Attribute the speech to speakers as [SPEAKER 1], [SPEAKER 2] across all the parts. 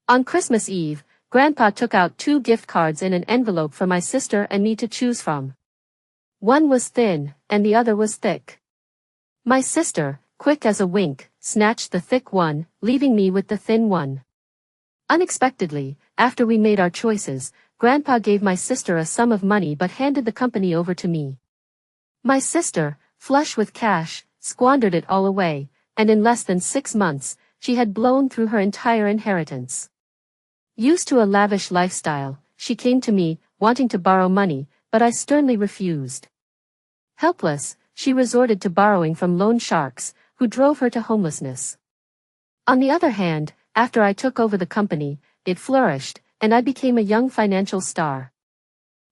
[SPEAKER 1] On Christmas Eve, Grandpa took out 2 gift cards in an envelope for my sister and me to choose from. One was thin, and the other was thick. My sister, quick as a wink, snatched the thick one, leaving me with the thin one. Unexpectedly, after we made our choices, Grandpa gave my sister a sum of money but handed the company over to me. My sister, flush with cash, squandered it all away, and in less than 6 months, she had blown through her entire inheritance. Used to a lavish lifestyle, she came to me, wanting to borrow money, but I sternly refused. Helpless, she resorted to borrowing from loan sharks, who drove her to homelessness. On the other hand, after I took over the company, it flourished, and I became a young financial star.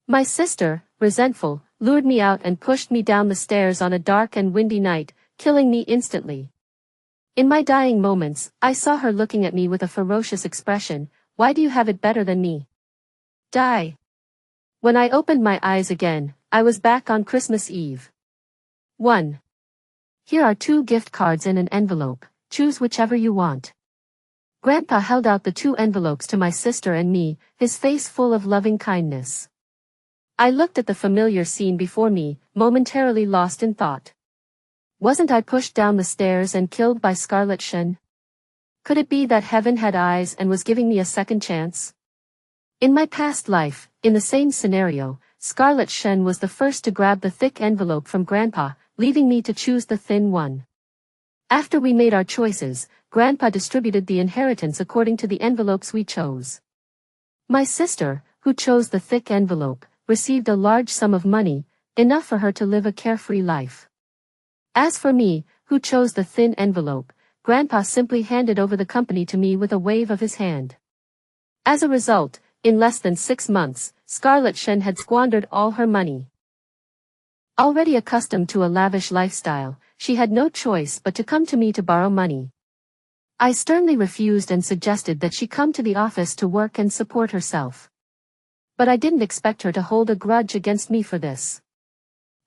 [SPEAKER 1] My sister, resentful, lured me out and pushed me down the stairs on a dark and windy night, killing me instantly. In my dying moments, I saw her looking at me with a ferocious expression. Why do you have it better than me? Die. When I opened my eyes again, I was back on Christmas Eve. 1. Here are 2 gift cards in an envelope, choose whichever you want. Grandpa held out the 2 envelopes to my sister and me, his face full of loving kindness. I looked at the familiar scene before me, momentarily lost in thought. Wasn't I pushed down the stairs and killed by Scarlet Shen? Could it be that heaven had eyes and was giving me a second chance? In my past life, in the same scenario, Scarlet Shen was the first to grab the thick envelope from Grandpa, leaving me to choose the thin one. After we made our choices, Grandpa distributed the inheritance according to the envelopes we chose. My sister, who chose the thick envelope, received a large sum of money, enough for her to live a carefree life. As for me, who chose the thin envelope, Grandpa simply handed over the company to me with a wave of his hand. As a result, in less than 6 months, Scarlet Shen had squandered all her money. Already accustomed to a lavish lifestyle, she had no choice but to come to me to borrow money. I sternly refused and suggested that she come to the office to work and support herself. But I didn't expect her to hold a grudge against me for this.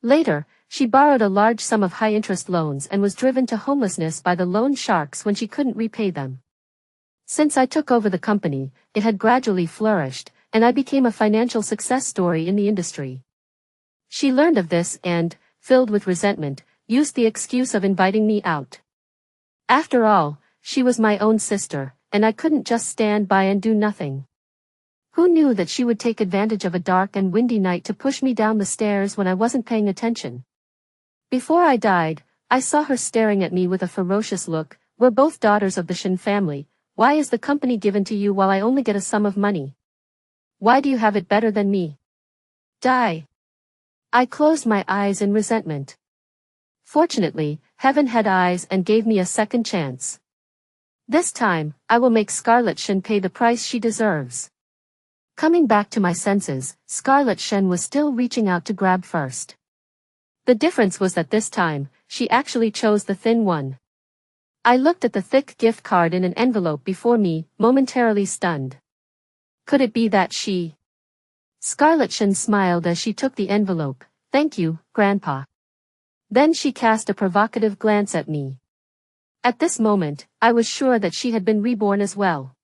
[SPEAKER 1] Later, she borrowed a large sum of high-interest loans and was driven to homelessness by the loan sharks when she couldn't repay them. Since I took over the company, it had gradually flourished, and I became a financial success story in the industry. She learned of this and, filled with resentment, used the excuse of inviting me out. After all, she was my own sister, and I couldn't just stand by and do nothing. Who knew that she would take advantage of a dark and windy night to push me down the stairs when I wasn't paying attention? Before I died, I saw her staring at me with a ferocious look. We're both daughters of the Shen family. Why is the company given to you while I only get a sum of money? Why do you have it better than me? Die. I closed my eyes in resentment. Fortunately, heaven had eyes and gave me a second chance. This time, I will make Scarlet Shen pay the price she deserves. Coming back to my senses, Scarlet Shen was still reaching out to grab first. The difference was that this time, she actually chose the thin one. I looked at the thick gift card in an envelope before me, momentarily stunned. Could it be that she? Scarlet Shen smiled as she took the envelope. Thank you, Grandpa. Then she cast a provocative glance at me. At this moment, I was sure that she had been reborn as well.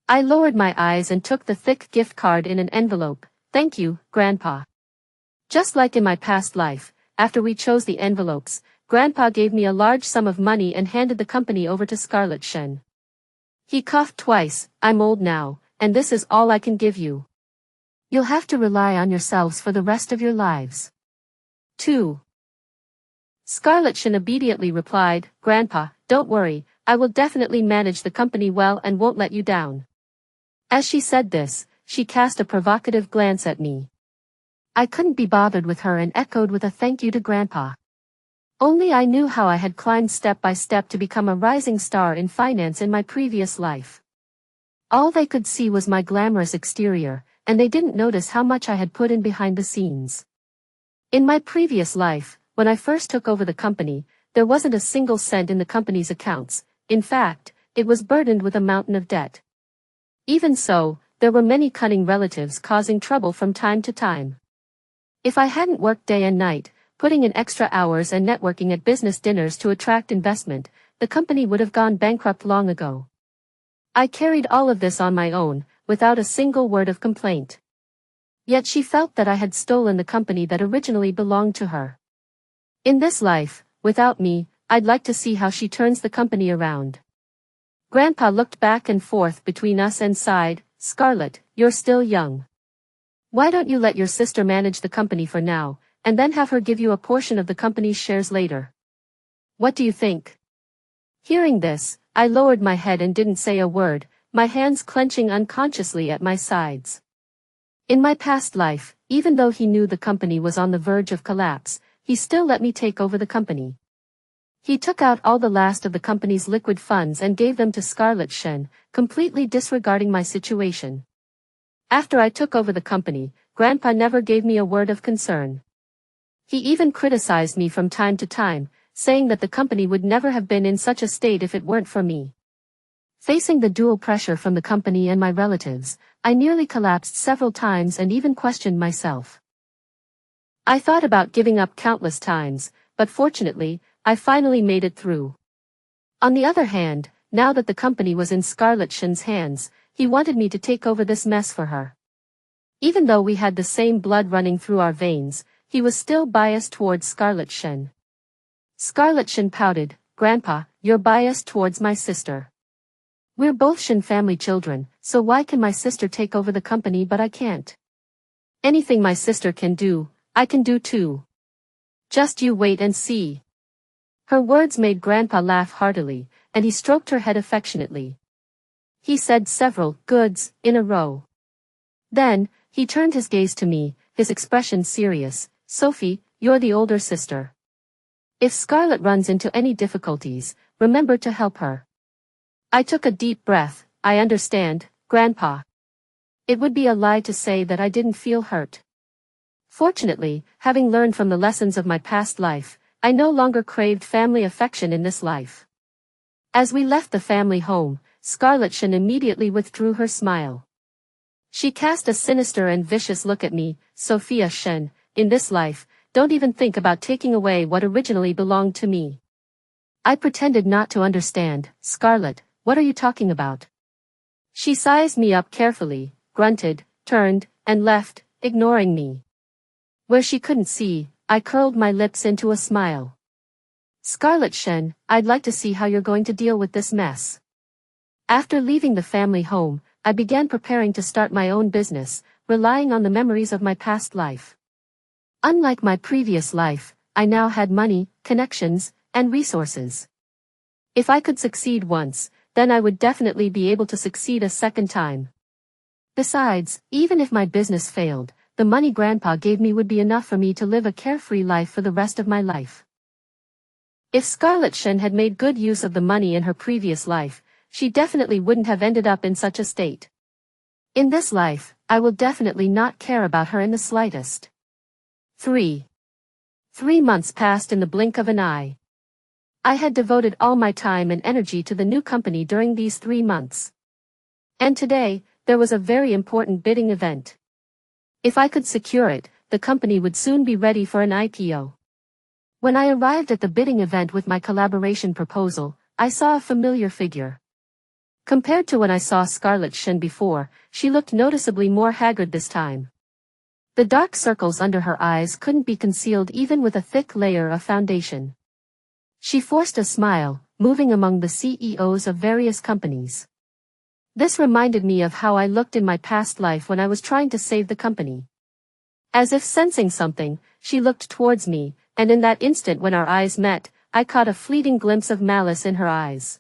[SPEAKER 1] I lowered my eyes and took the thick gift card in an envelope. Thank you, Grandpa. Just like in my past life, after we chose the envelopes, Grandpa gave me a large sum of money and handed the company over to Scarlet Shen. He coughed twice. I'm old now, and this is all I can give you. You'll have to rely on yourselves for the rest of your lives. 2. Scarlet Shen obediently replied, Grandpa, don't worry, I will definitely manage the company well and won't let you down. As she said this, she cast a provocative glance at me. I couldn't be bothered with her and echoed with a thank you to Grandpa. Only I knew how I had climbed step by step to become a rising star in finance in my previous life. All they could see was my glamorous exterior, and they didn't notice how much I had put in behind the scenes. In my previous life, when I first took over the company, there wasn't a single cent in the company's accounts. In fact, it was burdened with a mountain of debt. Even so, there were many cunning relatives causing trouble from time to time. If I hadn't worked day and night, putting in extra hours and networking at business dinners to attract investment, the company would have gone bankrupt long ago. I carried all of this on my own, without a single word of complaint. Yet she felt that I had stolen the company that originally belonged to her. In this life, without me, I'd like to see how she turns the company around. Grandpa looked back and forth between us and sighed, "Scarlett, you're still young. Why don't you let your sister manage the company for now, and then have her give you a portion of the company's shares later? What do you think?" Hearing this, I lowered my head and didn't say a word, my hands clenching unconsciously at my sides. In my past life, even though he knew the company was on the verge of collapse, he still let me take over the company. He took out all the last of the company's liquid funds and gave them to Scarlett Shen, completely disregarding my situation. After I took over the company, Grandpa never gave me a word of concern. He even criticized me from time to time, saying that the company would never have been in such a state if it weren't for me. Facing the dual pressure from the company and my relatives, I nearly collapsed several times and even questioned myself. I thought about giving up countless times, but fortunately, I finally made it through. On the other hand, now that the company was in Scarlett Shen's hands, he wanted me to take over this mess for her. Even though we had the same blood running through our veins, he was still biased towards Scarlett Shen. Scarlett Shen pouted, "Grandpa, you're biased towards my sister. We're both Shen family children, so why can my sister take over the company but I can't? Anything my sister can do, I can do too. Just you wait and see." Her words made Grandpa laugh heartily, and he stroked her head affectionately. He said several "goods" in a row. Then, he turned his gaze to me, his expression serious. "Sophie, you're the older sister. If Scarlett runs into any difficulties, remember to help her." I took a deep breath. "I understand, Grandpa." It would be a lie to say that I didn't feel hurt. Fortunately, having learned from the lessons of my past life, I no longer craved family affection in this life. As we left the family home, Scarlett Shen immediately withdrew her smile. She cast a sinister and vicious look at me. "Sophia Shen, in this life, don't even think about taking away what originally belonged to me." I pretended not to understand. "Scarlett, what are you talking about?" She sized me up carefully, grunted, turned, and left, ignoring me. Where she couldn't see, I curled my lips into a smile. "Scarlett Shen, I'd like to see how you're going to deal with this mess." After leaving the family home, I began preparing to start my own business, relying on the memories of my past life. Unlike my previous life, I now had money, connections, and resources. If I could succeed once, then I would definitely be able to succeed a second time. Besides, even if my business failed, the money Grandpa gave me would be enough for me to live a carefree life for the rest of my life. If Scarlett Shen had made good use of the money in her previous life, she definitely wouldn't have ended up in such a state. In this life, I will definitely not care about her in the slightest. 3 months passed in the blink of an eye. I had devoted all my time and energy to the new company during these 3 months. And today, there was a very important bidding event. If I could secure it, the company would soon be ready for an IPO. When I arrived at the bidding event with my collaboration proposal, I saw a familiar figure. Compared to when I saw Scarlett Shen before, she looked noticeably more haggard this time. The dark circles under her eyes couldn't be concealed even with a thick layer of foundation. She forced a smile, moving among the CEOs of various companies. This reminded me of how I looked in my past life when I was trying to save the company. As if sensing something, she looked towards me, and in that instant when our eyes met, I caught a fleeting glimpse of malice in her eyes.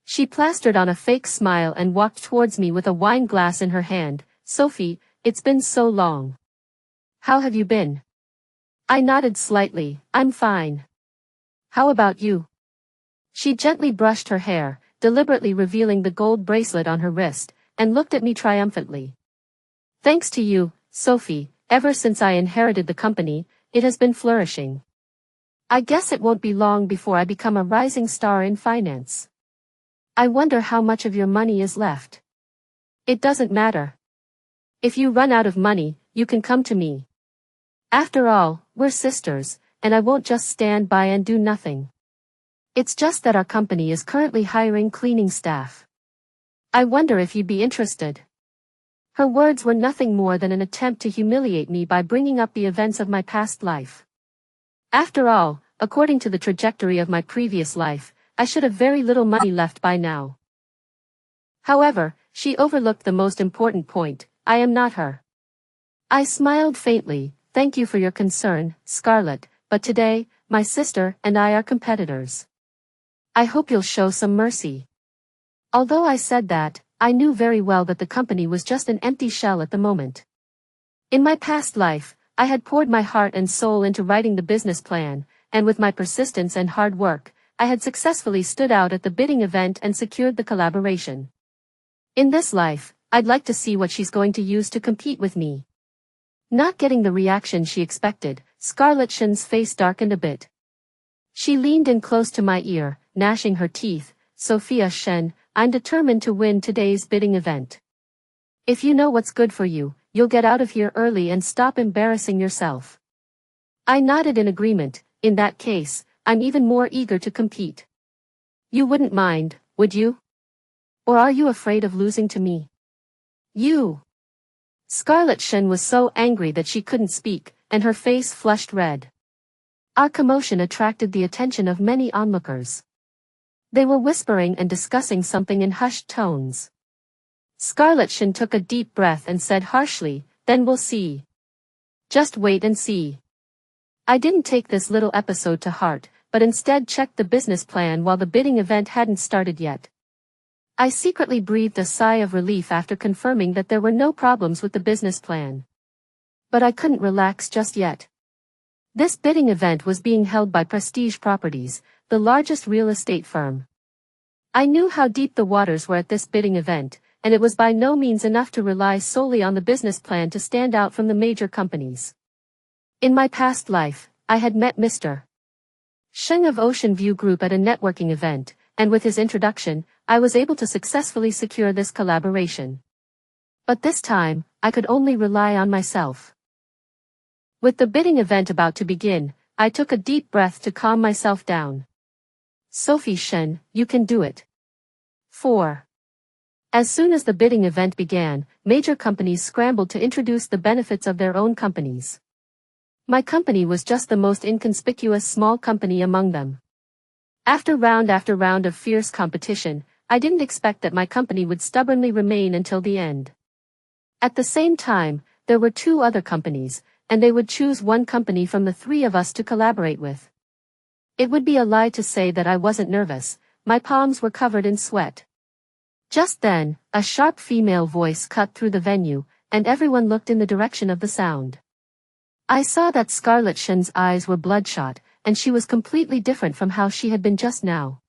[SPEAKER 1] She plastered on a fake smile and walked towards me with a wine glass in her hand. "Sophie, it's been so long. How have you been?" I nodded slightly. "I'm fine. How about you?" She gently brushed her hair, deliberately revealing the gold bracelet on her wrist, and looked at me triumphantly. "Thanks to you, Sophie, ever since I inherited the company, it has been flourishing. I guess it won't be long before I become a rising star in finance. I wonder how much of your money is left." "It doesn't matter. If you run out of money, you can come to me. After all, we're sisters, and I won't just stand by and do nothing. It's just that our company is currently hiring cleaning staff. I wonder if you'd be interested. Her words were nothing more than an attempt to humiliate me by bringing up the events of my past life. After all, according to the trajectory of my previous life, I should have very little money left by now. However, she overlooked the most important point: I am not her. I smiled faintly. Thank you for your concern, Scarlett, but today, my sister and I are competitors. I hope you'll show some mercy. Although I said that, I knew very well that the company was just an empty shell at the moment. In my past life, I had poured my heart and soul into writing the business plan, and with my persistence and hard work, I had successfully stood out at the bidding event and secured the collaboration. In this life, I'd like to see what she's going to use to compete with me. Not getting the reaction she expected, Scarlett Shen's face darkened a bit. She leaned in close to my ear, gnashing her teeth. Sophia Shen, I'm determined to win today's bidding event. If you know what's good for you, you'll get out of here early and stop embarrassing yourself. I nodded in agreement. In that case, I'm even more eager to compete. You wouldn't mind, would you? Or are you afraid of losing to me? You. Scarlett Shen was so angry that she couldn't speak, and her face flushed red. Our commotion attracted the attention of many onlookers. They were whispering and discussing something in hushed tones. Scarlett Shen took a deep breath and said harshly, "Then we'll see. Just wait and see." I didn't take this little episode to heart, but instead checked the business plan while the bidding event hadn't started yet. I secretly breathed a sigh of relief after confirming that there were no problems with the business plan. But I couldn't relax just yet. This bidding event was being held by Prestige Properties, the largest real estate firm. I knew how deep the waters were at this bidding event, and it was by no means enough to rely solely on the business plan to stand out from the major companies. In my past life, I had met Mr. Sheng of Ocean View Group at a networking event, and with his introduction, I was able to successfully secure this collaboration. But this time, I could only rely on myself. With the bidding event about to begin, I took a deep breath to calm myself down. Sophie Shen, you can do it. 4. As soon as the bidding event began, major companies scrambled to introduce the benefits of their own companies. My company was just the most inconspicuous small company among them. After round of fierce competition, I didn't expect that my company would stubbornly remain until the end. At the same time, there were 2 other companies, and they would choose one company from the 3 of us to collaborate with. It would be a lie to say that I wasn't nervous. My palms were covered in sweat. Just then, a sharp female voice cut through the venue, and everyone looked in the direction of the sound. I saw that Scarlett Shen's eyes were bloodshot, and she was completely different from how she had been just now.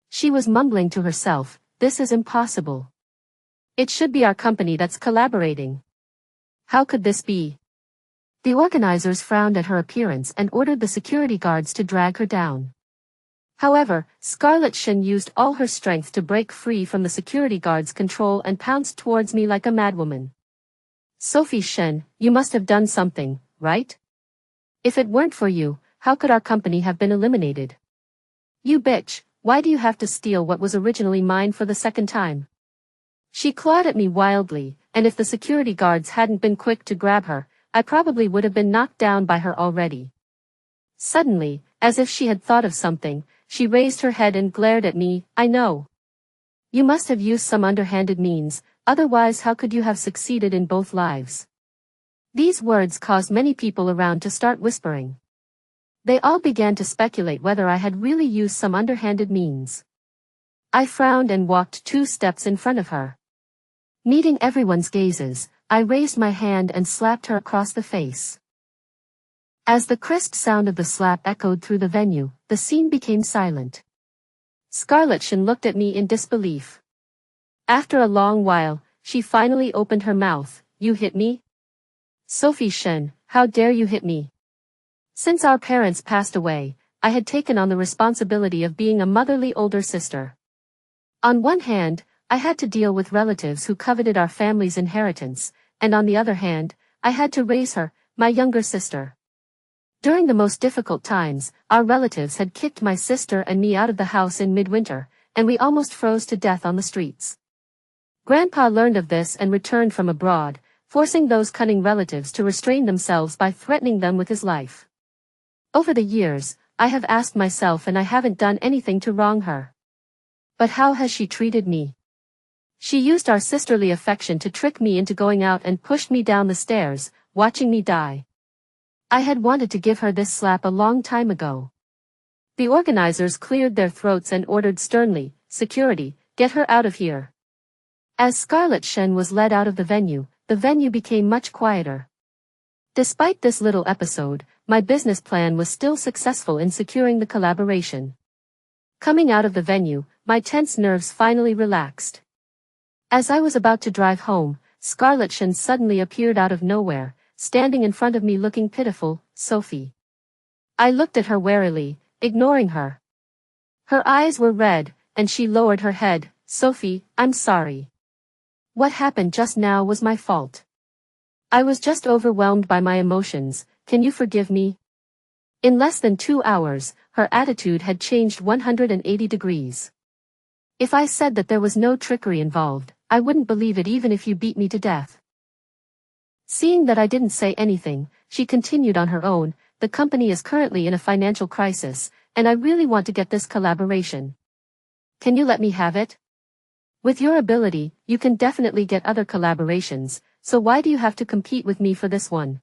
[SPEAKER 1] She was mumbling to herself, "This is impossible. It should be our company that's collaborating. How could this be?" The organizers frowned at her appearance and ordered the security guards to drag her down. However, Scarlett Shen used all her strength to break free from the security guards' control and pounced towards me like a madwoman. "Sophie Shen, you must have done something, right? If it weren't for you, how could our company have been eliminated? You bitch, why do you have to steal what was originally mine for the second time?" She clawed at me wildly, and if the security guards hadn't been quick to grab her, I probably would have been knocked down by her already. Suddenly, as if she had thought of something, she raised her head and glared at me. "I know. You must have used some underhanded means, otherwise how could you have succeeded in both lives?" These words caused many people around to start whispering. They all began to speculate whether I had really used some underhanded means. I frowned and walked 2 steps in front of her. Meeting everyone's gazes, I raised my hand and slapped her across the face. As the crisp sound of the slap echoed through the venue, the scene became silent. Scarlett Shen looked at me in disbelief. After a long while, she finally opened her mouth. "You hit me? Sophie Shen, how dare you hit me?" Since our parents passed away, I had taken on the responsibility of being a motherly older sister. On one hand, I had to deal with relatives who coveted our family's inheritance, and on the other hand, I had to raise her, my younger sister. During the most difficult times, our relatives had kicked my sister and me out of the house in midwinter, and we almost froze to death on the streets. Grandpa learned of this and returned from abroad, forcing those cunning relatives to restrain themselves by threatening them with his life. Over the years, I have asked myself and I haven't done anything to wrong her. But how has she treated me? She used our sisterly affection to trick me into going out and pushed me down the stairs, watching me die. I had wanted to give her this slap a long time ago. The organizers cleared their throats and ordered sternly, "Security, get her out of here." As Scarlett Shen was led out of the venue became much quieter. Despite this little episode, my business plan was still successful in securing the collaboration. Coming out of the venue, my tense nerves finally relaxed. As I was about to drive home, Scarlett Shen suddenly appeared out of nowhere, standing in front of me looking pitiful. "Sophie." I looked at her warily, ignoring her. Her eyes were red, and she lowered her head. "Sophie, I'm sorry. What happened just now was my fault. I was just overwhelmed by my emotions. Can you forgive me?" In less than 2 hours, her attitude had changed 180 degrees. "If I said that there was no trickery involved, I wouldn't believe it even if you beat me to death." Seeing that I didn't say anything, she continued on her own. "The company is currently in a financial crisis, and I really want to get this collaboration. Can you let me have it? With your ability, you can definitely get other collaborations, so why do you have to compete with me for this one?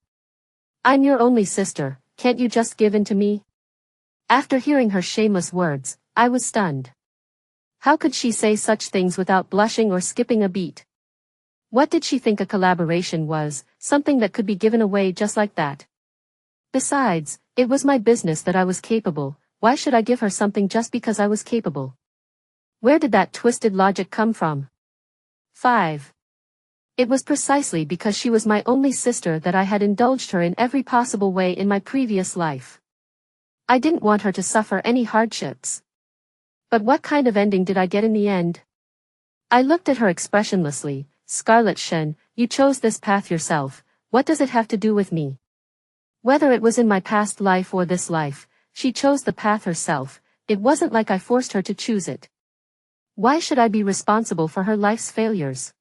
[SPEAKER 1] I'm your only sister, can't you just give in to me?" After hearing her shameless words, I was stunned. How could she say such things without blushing or skipping a beat? What did she think a collaboration was, something that could be given away just like that? Besides, it was my business that I was capable. Why should I give her something just because I was capable? Where did that twisted logic come from? 5. It was precisely because she was my only sister that I had indulged her in every possible way in my previous life. I didn't want her to suffer any hardships. But what kind of ending did I get in the end? I looked at her expressionlessly. "Scarlett Shen, you chose this path yourself. What does it have to do with me?" Whether it was in my past life or this life, she chose the path herself. It wasn't like I forced her to choose it. Why should I be responsible for her life's failures?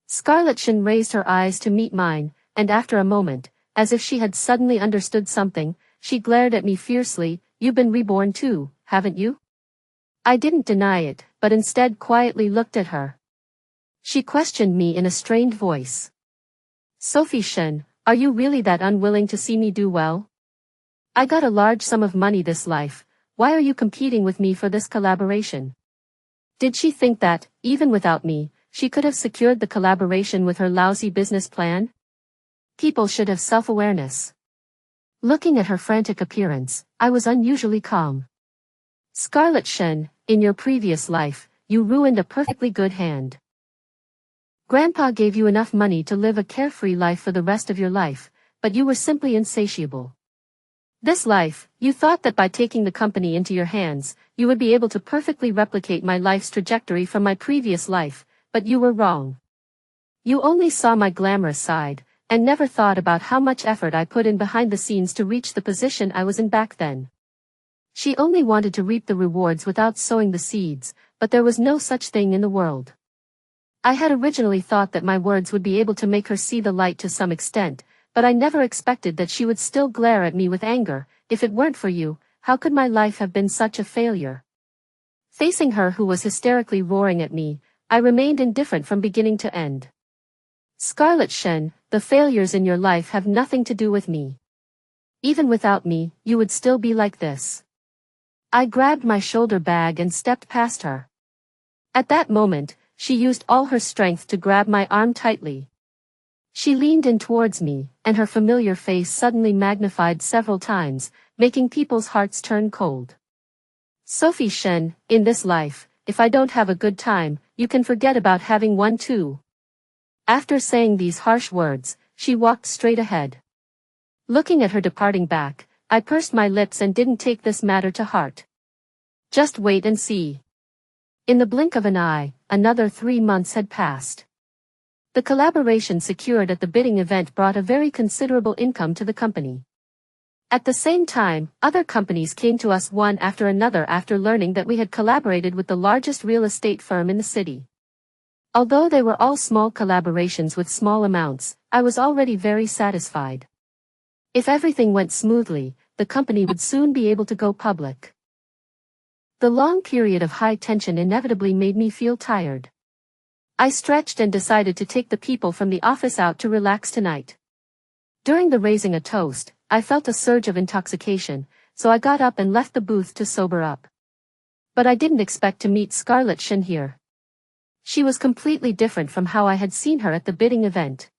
[SPEAKER 1] Scarlett Shen raised her eyes to meet mine, and after a moment, as if she had suddenly understood something, she glared at me fiercely. "You've been reborn too, haven't you?" I didn't deny it, but instead quietly looked at her. She questioned me in a strained voice. "Sophie Shen, are you really that unwilling to see me do well? I got a large sum of money this life. Why are you competing with me for this collaboration?" Did she think that, even without me, she could have secured the collaboration with her lousy business plan? People should have self-awareness. Looking at her frantic appearance, I was unusually calm. "Scarlett Shen, in your previous life, you ruined a perfectly good hand. Grandpa gave you enough money to live a carefree life for the rest of your life, but you were simply insatiable. This life, you thought that by taking the company into your hands, you would be able to perfectly replicate my life's trajectory from my previous life, but you were wrong. You only saw my glamorous side, and never thought about how much effort I put in behind the scenes to reach the position I was in back then." She only wanted to reap the rewards without sowing the seeds, but there was no such thing in the world. I had originally thought that my words would be able to make her see the light to some extent, but I never expected that she would still glare at me with anger. "If it weren't for you, how could my life have been such a failure?" Facing her who was hysterically roaring at me, I remained indifferent from beginning to end. "Scarlett Shen, the failures in your life have nothing to do with me. Even without me, you would still be like this." I grabbed my shoulder bag and stepped past her. At that moment, she used all her strength to grab my arm tightly. She leaned in towards me, and her familiar face suddenly magnified several times, making people's hearts turn cold. "Sophie Shen, in this life, if I don't have a good time, you can forget about having one too." After saying these harsh words, she walked straight ahead. Looking at her departing back, I pursed my lips and didn't take this matter to heart. Just wait and see. In the blink of an eye, another 3 months had passed. The collaboration secured at the bidding event brought a very considerable income to the company. At the same time, other companies came to us one after another after learning that we had collaborated with the largest real estate firm in the city. Although they were all small collaborations with small amounts, I was already very satisfied. If everything went smoothly, the company would soon be able to go public. The long period of high tension inevitably made me feel tired. I stretched and decided to take the people from the office out to relax tonight. During the raising a toast, I felt a surge of intoxication, so I got up and left the booth to sober up. But I didn't expect to meet Scarlett Shin here. She was completely different from how I had seen her at the bidding event.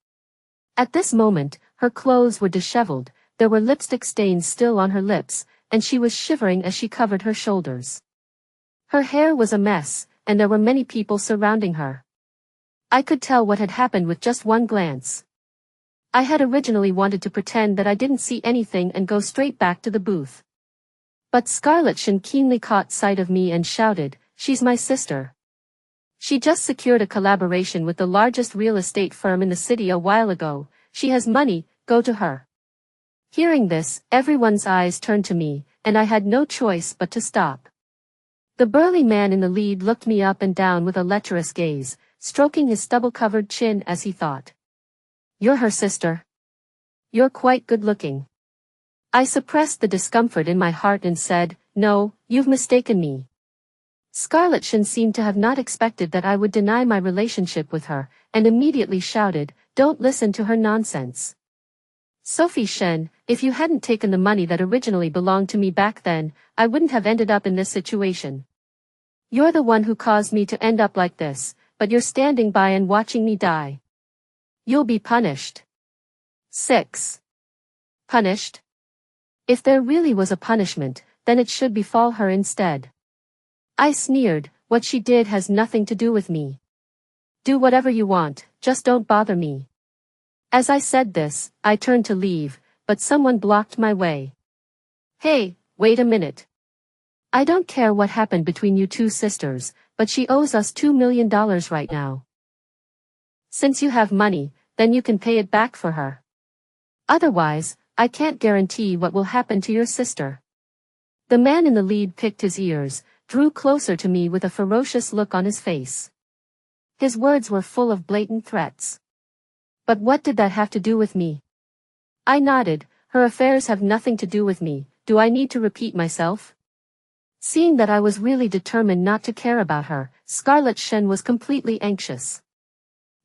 [SPEAKER 1] At this moment, her clothes were disheveled, there were lipstick stains still on her lips, and she was shivering as she covered her shoulders. Her hair was a mess, and there were many people surrounding her. I could tell what had happened with just one glance. I had originally wanted to pretend that I didn't see anything and go straight back to the booth. But Scarlett Shin keenly caught sight of me and shouted, "She's my sister. She just secured a collaboration with the largest real estate firm in the city a while ago. She has money, go to her." Hearing this, everyone's eyes turned to me, and I had no choice but to stop. The burly man in the lead looked me up and down with a lecherous gaze, stroking his stubble-covered chin as he thought. "You're her sister. You're quite good-looking." I suppressed the discomfort in my heart and said, "No, you've mistaken me." Scarlett Shin seemed to have not expected that I would deny my relationship with her, and immediately shouted, "Don't listen to her nonsense. Sophie Shen, if you hadn't taken the money that originally belonged to me back then, I wouldn't have ended up in this situation. You're the one who caused me to end up like this, but you're standing by and watching me die. You'll be punished." 6. Punished? If there really was a punishment, then it should befall her instead. I sneered, "What she did has nothing to do with me. Do whatever you want, just don't bother me." As I said this, I turned to leave, but someone blocked my way. "Hey, wait a minute. I don't care what happened between you two sisters, but she owes us $2 million right now. Since you have money, then you can pay it back for her. Otherwise, I can't guarantee what will happen to your sister." The man in the lead picked his ears, drew closer to me with a ferocious look on his face. His words were full of blatant threats. But what did that have to do with me? I nodded. Her affairs have nothing to do with me. Do I need to repeat myself? Seeing that I was really determined not to care about her, Scarlett Shen was completely anxious.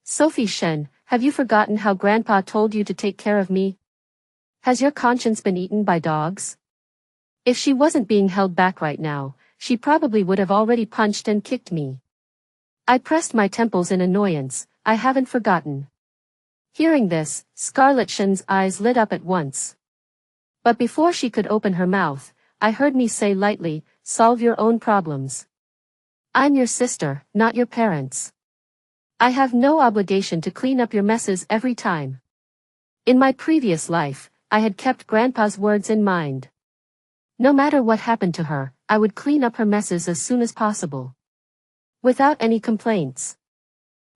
[SPEAKER 1] "Sophie Shen, have you forgotten how Grandpa told you to take care of me? Has your conscience been eaten by dogs?" If she wasn't being held back right now, she probably would have already punched and kicked me. I pressed my temples in annoyance. "I haven't forgotten." Hearing this, Scarlett Shen's eyes lit up at once. But before she could open her mouth, I heard me say lightly, "Solve your own problems. I'm your sister, not your parents. I have no obligation to clean up your messes every time." In my previous life, I had kept Grandpa's words in mind. No matter what happened to her, I would clean up her messes as soon as possible. Without any complaints.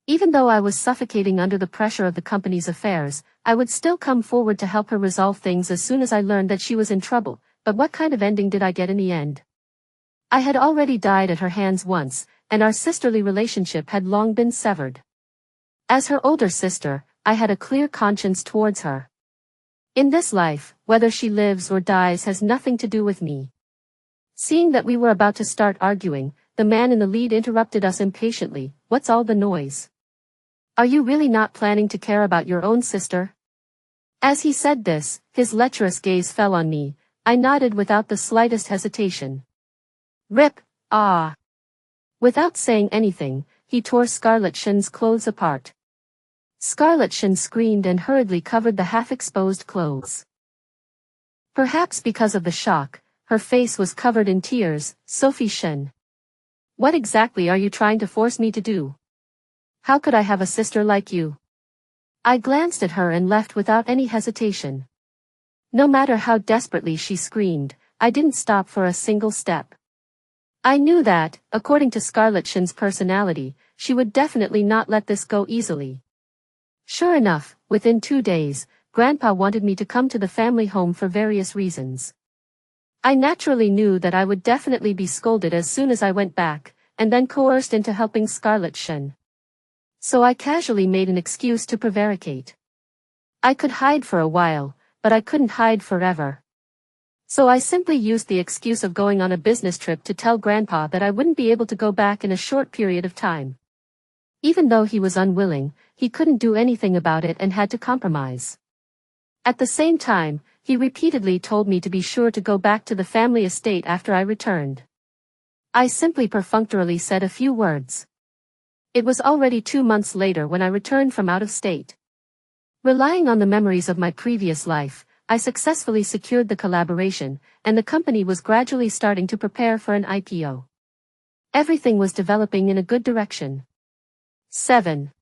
[SPEAKER 1] Even though I was suffocating under the pressure of the company's affairs, I would still come forward to help her resolve things as soon as I learned that she was in trouble. But what kind of ending did I get in the end? I had already died at her hands once, and our sisterly relationship had long been severed. As her older sister, I had a clear conscience towards her. In this life, whether she lives or dies has nothing to do with me. Seeing that we were about to start arguing, the man in the lead interrupted us impatiently. "What's all the noise? Are you really not planning to care about your own sister?" As he said this, his lecherous gaze fell on me. I nodded without the slightest hesitation. "Rip, ah." Without saying anything, he tore Scarlett Shen's clothes apart. Scarlett Shen screamed and hurriedly covered the half-exposed clothes. Perhaps because of the shock, her face was covered in tears. "Sophie Shen. What exactly are you trying to force me to do? How could I have a sister like you?" I glanced at her and left without any hesitation. No matter how desperately she screamed, I didn't stop for a single step. I knew that, according to Scarlett Shen's personality, she would definitely not let this go easily. Sure enough, within 2 days, Grandpa wanted me to come to the family home for various reasons. I naturally knew that I would definitely be scolded as soon as I went back, and then coerced into helping Scarlett Shen. So I casually made an excuse to prevaricate. I could hide for a while, but I couldn't hide forever. So I simply used the excuse of going on a business trip to tell Grandpa that I wouldn't be able to go back in a short period of time. Even though he was unwilling, he couldn't do anything about it and had to compromise. At the same time, he repeatedly told me to be sure to go back to the family estate after I returned. I simply perfunctorily said a few words. It was already 2 months later when I returned from out of state. Relying on the memories of my previous life, I successfully secured the collaboration, and the company was gradually starting to prepare for an IPO. Everything was developing in a good direction. 7.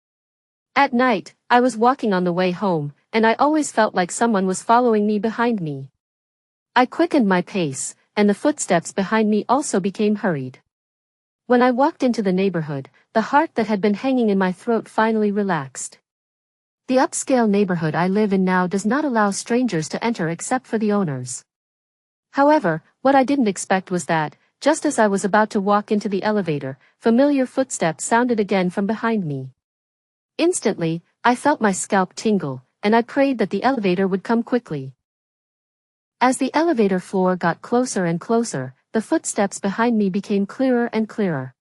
[SPEAKER 1] At night, I was walking on the way home, and I always felt like someone was following me behind me. I quickened my pace, and the footsteps behind me also became hurried. When I walked into the neighborhood, the heart that had been hanging in my throat finally relaxed. The upscale neighborhood I live in now does not allow strangers to enter except for the owners. However, what I didn't expect was that, just as I was about to walk into the elevator, familiar footsteps sounded again from behind me. Instantly, I felt my scalp tingle, and I prayed that the elevator would come quickly. As the elevator floor got closer and closer, the footsteps behind me became clearer and clearer.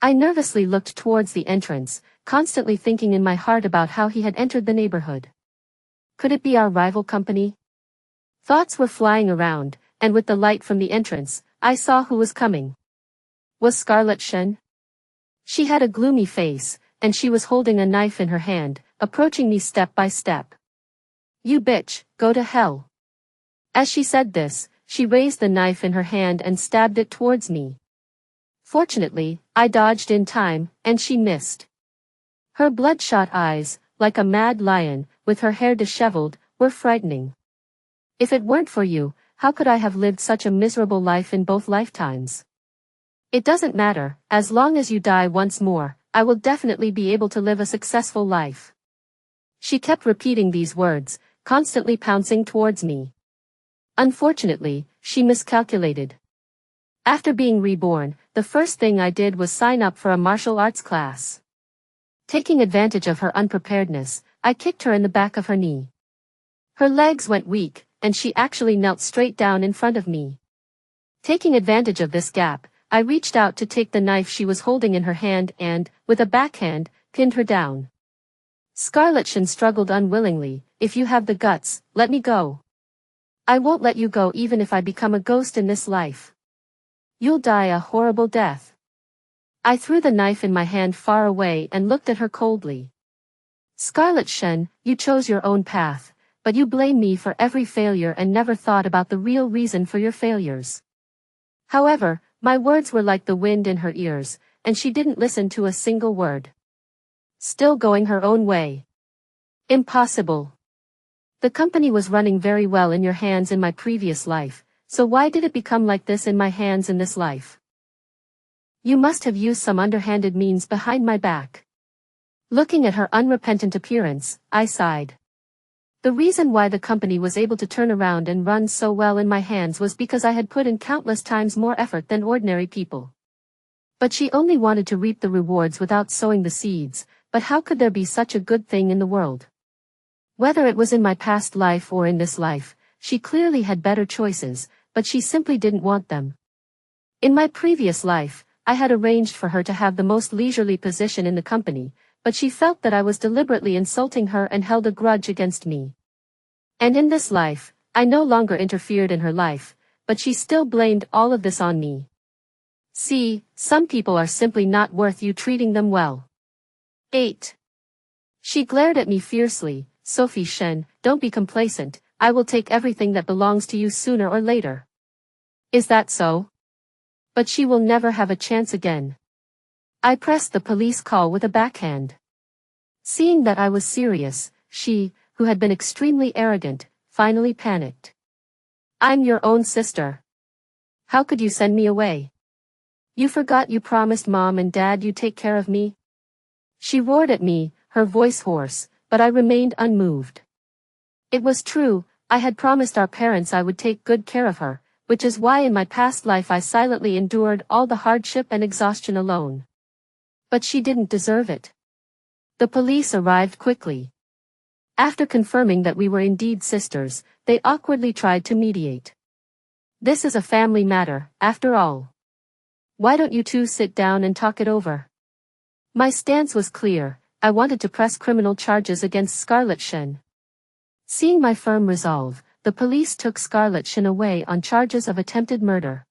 [SPEAKER 1] I nervously looked towards the entrance, constantly thinking in my heart about how he had entered the neighborhood. Could it be our rival company? Thoughts were flying around, and with the light from the entrance, I saw who was coming. Was Scarlett Shen? She had a gloomy face, and she was holding a knife in her hand, approaching me step by step. "You bitch, go to hell." As she said this, she raised the knife in her hand and stabbed it towards me. Fortunately, I dodged in time, and she missed. Her bloodshot eyes, like a mad lion, with her hair disheveled, were frightening. If it weren't for you, how could I have lived such a miserable life in both lifetimes? It doesn't matter, as long as you die once more, I will definitely be able to live a successful life. She kept repeating these words, constantly pouncing towards me. Unfortunately, she miscalculated. After being reborn, the first thing I did was sign up for a martial arts class. Taking advantage of her unpreparedness, I kicked her in the back of her knee. Her legs went weak, and she actually knelt straight down in front of me. Taking advantage of this gap, I reached out to take the knife she was holding in her hand and, with a backhand, pinned her down. Scarlett Shen struggled unwillingly. "If you have the guts, let me go. I won't let you go even if I become a ghost in this life. You'll die a horrible death." I threw the knife in my hand far away and looked at her coldly. "Scarlett Shen, you chose your own path, but you blame me for every failure and never thought about the real reason for your failures." However, my words were like the wind in her ears, and she didn't listen to a single word. Still going her own way. Impossible. The company was running very well in your hands in my previous life, so why did it become like this in my hands in this life? You must have used some underhanded means behind my back. Looking at her unrepentant appearance, I sighed. The reason why the company was able to turn around and run so well in my hands was because I had put in countless times more effort than ordinary people. But she only wanted to reap the rewards without sowing the seeds, but how could there be such a good thing in the world? Whether it was in my past life or in this life, she clearly had better choices, but she simply didn't want them. In my previous life, I had arranged for her to have the most leisurely position in the company, but she felt that I was deliberately insulting her and held a grudge against me. And in this life, I no longer interfered in her life, but she still blamed all of this on me. See, some people are simply not worth you treating them well. 8. She glared at me fiercely. "Sophie Shen, don't be complacent, I will take everything that belongs to you sooner or later." Is that so? But she will never have a chance again. I pressed the police call with a backhand. Seeing that I was serious, she, who had been extremely arrogant, finally panicked. "I'm your own sister. How could you send me away? You forgot you promised Mom and Dad you'd take care of me?" She roared at me, her voice hoarse, but I remained unmoved. It was true, I had promised our parents I would take good care of her, which is why in my past life I silently endured all the hardship and exhaustion alone. But she didn't deserve it. The police arrived quickly. After confirming that we were indeed sisters, they awkwardly tried to mediate. This is a family matter, after all. Why don't you two sit down and talk it over? My stance was clear. I wanted to press criminal charges against Scarlett Shen. Seeing my firm resolve, the police took Scarlett Shen away on charges of attempted murder.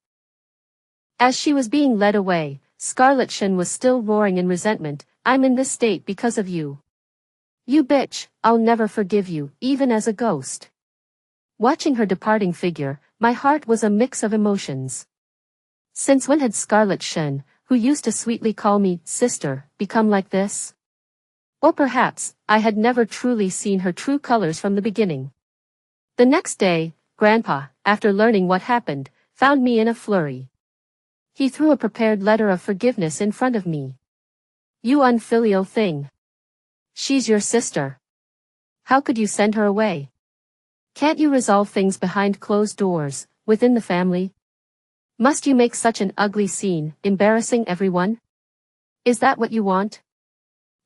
[SPEAKER 1] As she was being led away, Scarlett Shen was still roaring in resentment. I'm in this state because of you. You bitch, I'll never forgive you, even as a ghost. Watching her departing figure, my heart was a mix of emotions. Since when had Scarlett Shen, who used to sweetly call me sister, become like this? Or perhaps, I had never truly seen her true colors from the beginning. The next day, Grandpa, after learning what happened, found me in a flurry. He threw a prepared letter of forgiveness in front of me. You unfilial thing. She's your sister. How could you send her away? Can't you resolve things behind closed doors, within the family? Must you make such an ugly scene, embarrassing everyone? Is that what you want?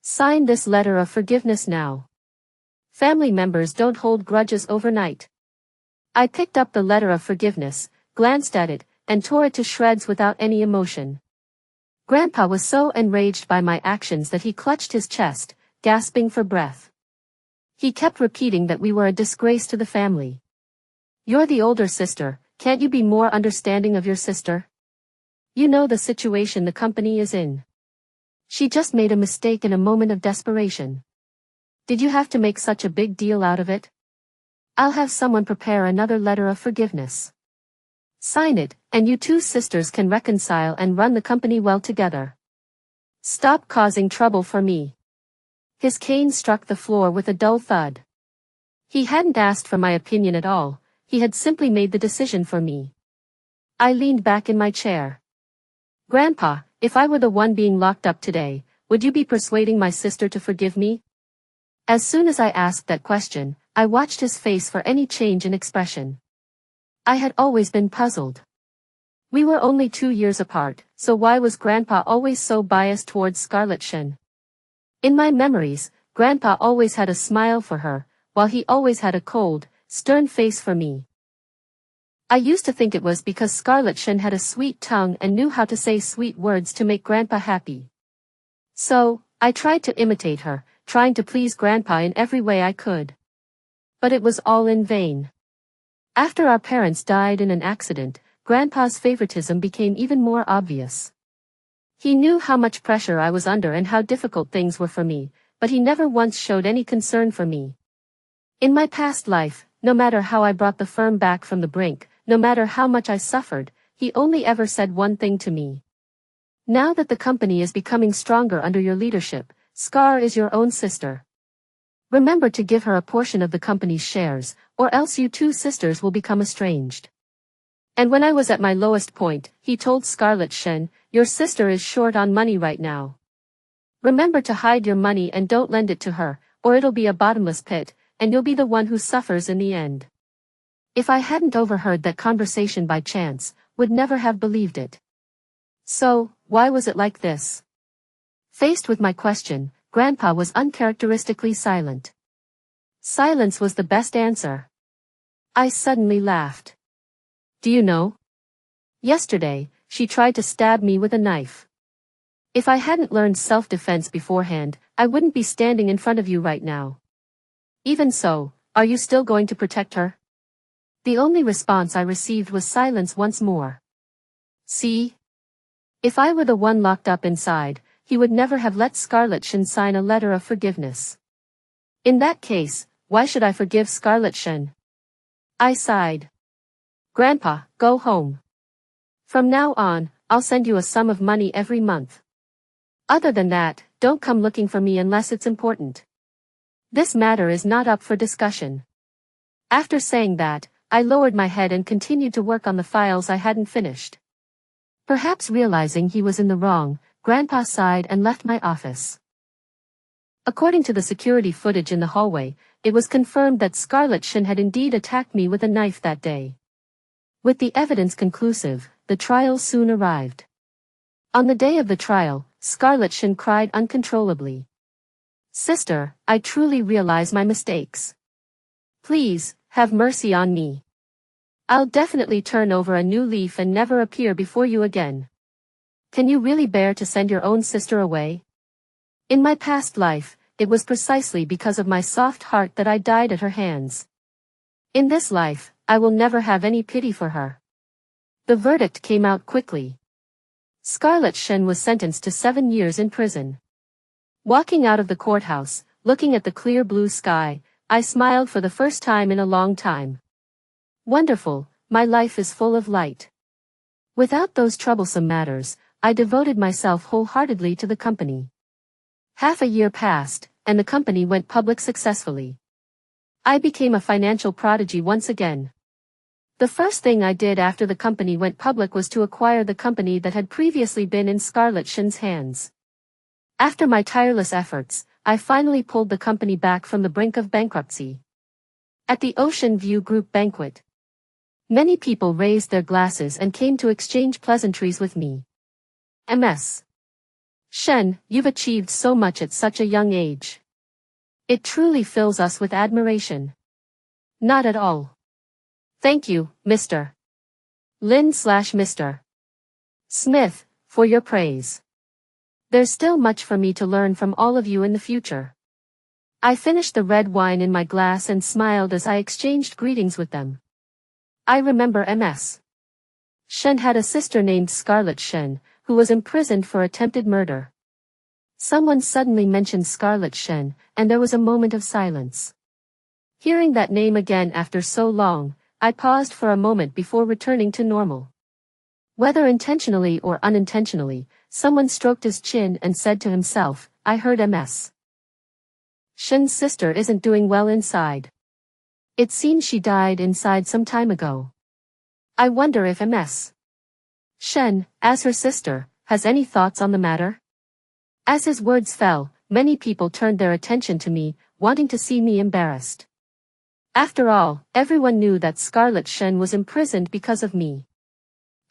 [SPEAKER 1] Sign this letter of forgiveness now. Family members don't hold grudges overnight. I picked up the letter of forgiveness, glanced at it, and tore it to shreds without any emotion. Grandpa was so enraged by my actions that he clutched his chest, gasping for breath. He kept repeating that we were a disgrace to the family. You're the older sister, can't you be more understanding of your sister? You know the situation the company is in. She just made a mistake in a moment of desperation. Did you have to make such a big deal out of it? I'll have someone prepare another letter of forgiveness. Sign it, and you two sisters can reconcile and run the company well together. Stop causing trouble for me. His cane struck the floor with a dull thud. He hadn't asked for my opinion at all, he had simply made the decision for me. I leaned back in my chair. Grandpa, if I were the one being locked up today, would you be persuading my sister to forgive me? As soon as I asked that question, I watched his face for any change in expression. I had always been puzzled. We were only 2 years apart, so why was Grandpa always so biased towards Scarlett Shen? In my memories, Grandpa always had a smile for her, while he always had a cold, stern face for me. I used to think it was because Scarlett Shen had a sweet tongue and knew how to say sweet words to make Grandpa happy. So, I tried to imitate her, trying to please Grandpa in every way I could. But it was all in vain. After our parents died in an accident, Grandpa's favoritism became even more obvious. He knew how much pressure I was under and how difficult things were for me, but he never once showed any concern for me. In my past life, no matter how I brought the firm back from the brink, no matter how much I suffered, he only ever said one thing to me. Now that the company is becoming stronger under your leadership, Scar is your own sister. Remember to give her a portion of the company's shares, or else you two sisters will become estranged. And when I was at my lowest point, he told Scarlett Shen, your sister is short on money right now. Remember to hide your money and don't lend it to her, or it'll be a bottomless pit, and you'll be the one who suffers in the end. If I hadn't overheard that conversation by chance, would never have believed it. So, why was it like this? Faced with my question, Grandpa was uncharacteristically silent. Silence was the best answer. I suddenly laughed. Do you know? Yesterday, she tried to stab me with a knife. If I hadn't learned self-defense beforehand, I wouldn't be standing in front of you right now. Even so, are you still going to protect her? The only response I received was silence once more. See? If I were the one locked up inside, he would never have let Scarlett Shen sign a letter of forgiveness. In that case, why should I forgive Scarlett Shen? I sighed. Grandpa, go home. From now on, I'll send you a sum of money every month. Other than that, don't come looking for me unless it's important. This matter is not up for discussion. After saying that, I lowered my head and continued to work on the files I hadn't finished. Perhaps realizing he was in the wrong, Grandpa sighed and left my office. According to the security footage in the hallway, it was confirmed that Scarlett Shen had indeed attacked me with a knife that day. With the evidence conclusive, the trial soon arrived. On the day of the trial, Scarlett Shen cried uncontrollably. Sister, I truly realize my mistakes. Please, have mercy on me. I'll definitely turn over a new leaf and never appear before you again. Can you really bear to send your own sister away? In my past life, it was precisely because of my soft heart that I died at her hands. In this life, I will never have any pity for her. The verdict came out quickly. Scarlett Shen was sentenced to 7 years in prison. Walking out of the courthouse, looking at the clear blue sky, I smiled for the first time in a long time. Wonderful, my life is full of light. Without those troublesome matters, I devoted myself wholeheartedly to the company. Half a year passed, and the company went public successfully. I became a financial prodigy once again. The first thing I did after the company went public was to acquire the company that had previously been in Scarlett Shen's hands. After my tireless efforts, I finally pulled the company back from the brink of bankruptcy. At the Ocean View Group banquet, many people raised their glasses and came to exchange pleasantries with me. Ms. Shen, you've achieved so much at such a young age. It truly fills us with admiration. Not at all. Thank you, Mr. Lin/Mr. Smith, for your praise. There's still much for me to learn from all of you in the future. I finished the red wine in my glass and smiled as I exchanged greetings with them. I remember Ms. Shen had a sister named Scarlett Shen, who was imprisoned for attempted murder. Someone suddenly mentioned Scarlett Shen, and there was a moment of silence. Hearing that name again after so long, I paused for a moment before returning to normal. Whether intentionally or unintentionally, someone stroked his chin and said to himself, I heard Ms. Shen's sister isn't doing well inside. It seems she died inside some time ago. I wonder if Ms. Shen, as her sister, has any thoughts on the matter? As his words fell, many people turned their attention to me, wanting to see me embarrassed. After all, everyone knew that Scarlett Shen was imprisoned because of me.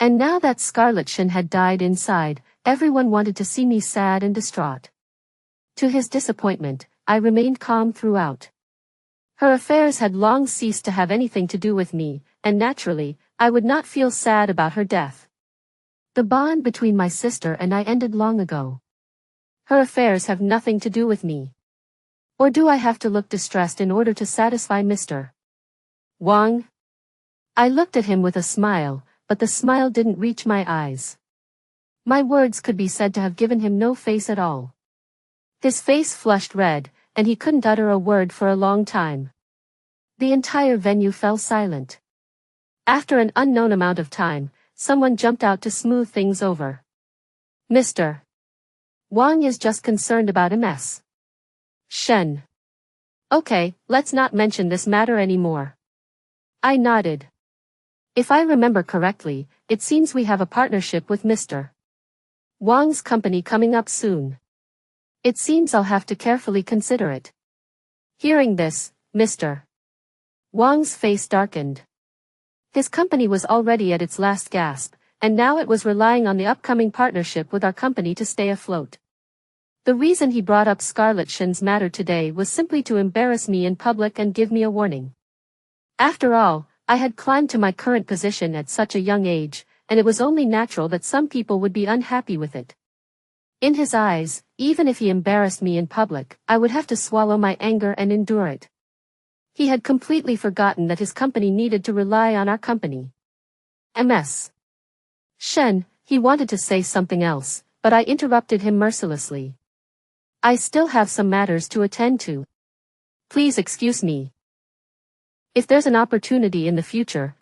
[SPEAKER 1] And now that Scarlett Shen had died inside, everyone wanted to see me sad and distraught. To his disappointment, I remained calm throughout. Her affairs had long ceased to have anything to do with me, and naturally, I would not feel sad about her death. The bond between my sister and I ended long ago. Her affairs have nothing to do with me. Or do I have to look distressed in order to satisfy Mr. Wang? I looked at him with a smile, but the smile didn't reach my eyes. My words could be said to have given him no face at all. His face flushed red, and he couldn't utter a word for a long time. The entire venue fell silent. After an unknown amount of time, someone jumped out to smooth things over. Mr. Wang is just concerned about Ms. Shen. Okay, let's not mention this matter anymore. I nodded. If I remember correctly, it seems we have a partnership with Mr. Wang's company coming up soon. It seems I'll have to carefully consider it. Hearing this, Mr. Wang's face darkened. His company was already at its last gasp, and now it was relying on the upcoming partnership with our company to stay afloat. The reason he brought up Scarlett Shen's matter today was simply to embarrass me in public and give me a warning. After all, I had climbed to my current position at such a young age, and it was only natural that some people would be unhappy with it. In his eyes, even if he embarrassed me in public, I would have to swallow my anger and endure it. He had completely forgotten that his company needed to rely on our company. Ms. Shen, he wanted to say something else, but I interrupted him mercilessly. I still have some matters to attend to. Please excuse me. If there's an opportunity in the future,